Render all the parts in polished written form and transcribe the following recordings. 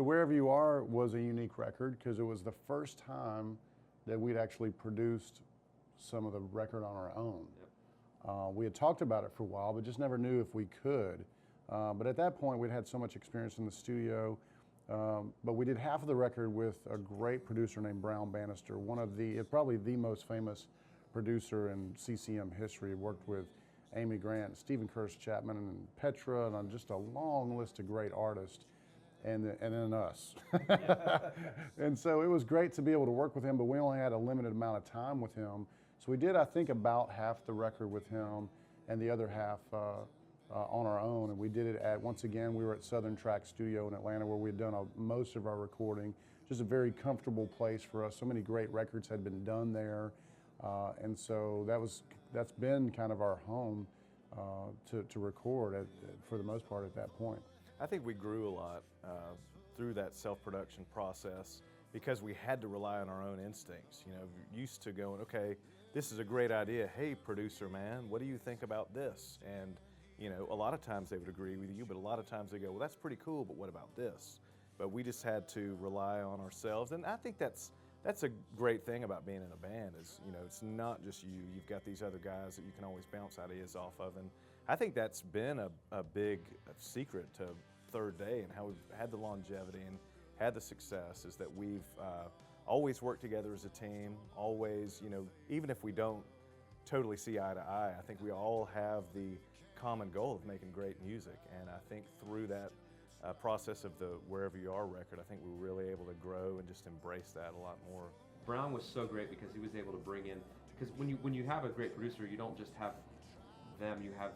So Wherever You Are was a unique record because it was the first time that we'd actually produced some of the record on our own. Yep. We had talked about it for a while, but just never knew if we could. But at that point, we'd had so much experience in the studio. But we did half of the record with a great producer named Brown Bannister, probably the most famous producer in CCM history. Worked with Amy Grant, Stephen Curtis Chapman, and Petra, and on just a long list of great artists, and then us. And so it was great to be able to work with him, but we only had a limited amount of time with him. So we did, I think, about half the record with him and the other half on our own. And we did it once again, we were at Southern Track Studio in Atlanta where we had done most of our recording. Just a very comfortable place for us. So many great records had been done there. And so that's been kind of our home to record for the most part at that point. I think we grew a lot through that self-production process because we had to rely on our own instincts. You know, used to going, okay, this is a great idea. Hey, producer man, what do you think about this? And you know, a lot of times they would agree with you, but a lot of times they go, well, that's pretty cool, but what about this? But we just had to rely on ourselves, and I think that's a great thing about being in a band is, you know, it's not just you. You've got these other guys that you can always bounce ideas off of, and I think that's been a big secret to Third Day and how we've had the longevity and had the success is that we've always worked together as a team, always, you know, even if we don't totally see eye to eye, I think we all have the common goal of making great music, and I think through that process of the Wherever You Are record, I think we were really able to grow and just embrace that a lot more. Brown was so great because he was able to bring in, because when you have a great producer, you don't just have them, you have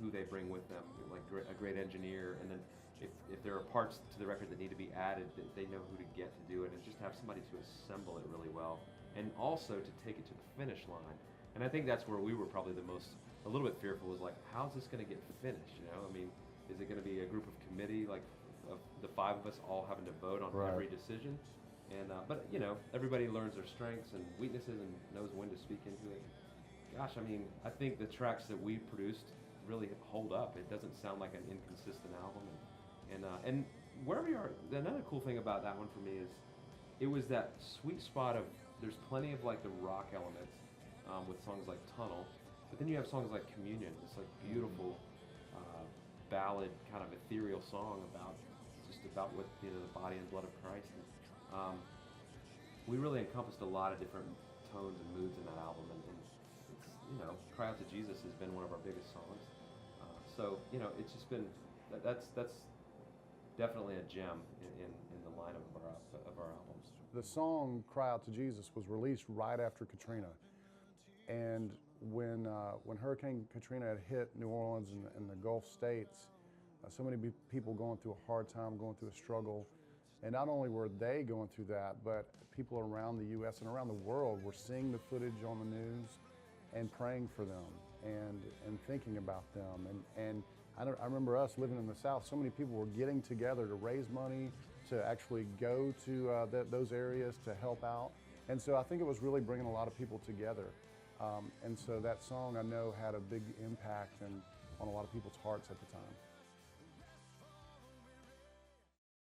who they bring with them, like a great engineer, and then if there are parts to the record that need to be added, they know who to get to do it, and just have somebody to assemble it really well, and also to take it to the finish line. And I think that's where we were probably a little bit fearful, was like, how's this going to get finished? You know, I mean, is it going to be a group of committee, like of the five of us all having to vote on every decision? And but you know, everybody learns their strengths and weaknesses and knows when to speak into it. Gosh, I mean, I think the tracks that we produced really hold up. It doesn't sound like an inconsistent album. And Wherever You Are, another cool thing about that one for me is it was that sweet spot of, there's plenty of like the rock elements with songs like Tunnel, but then you have songs like Communion, this like beautiful ballad kind of ethereal song about what, you know, the body and blood of Christ. And, we really encompassed a lot of different tones and moods in that album, and it's, you know, Cry Out to Jesus has been one of our biggest songs. So you know, it's just been that's definitely a gem in the lineup of our albums. The song Cry Out to Jesus was released right after Katrina. And when Hurricane Katrina had hit New Orleans and the Gulf states, so many people going through a hard time, going through a struggle. And not only were they going through that, but people around the U.S. and around the world were seeing the footage on the news and praying for them and thinking about them. And I remember us living in the South, so many people were getting together to raise money, to actually go to those areas to help out. And so I think it was really bringing a lot of people together. And so that song, I know, had a big impact on a lot of people's hearts at the time.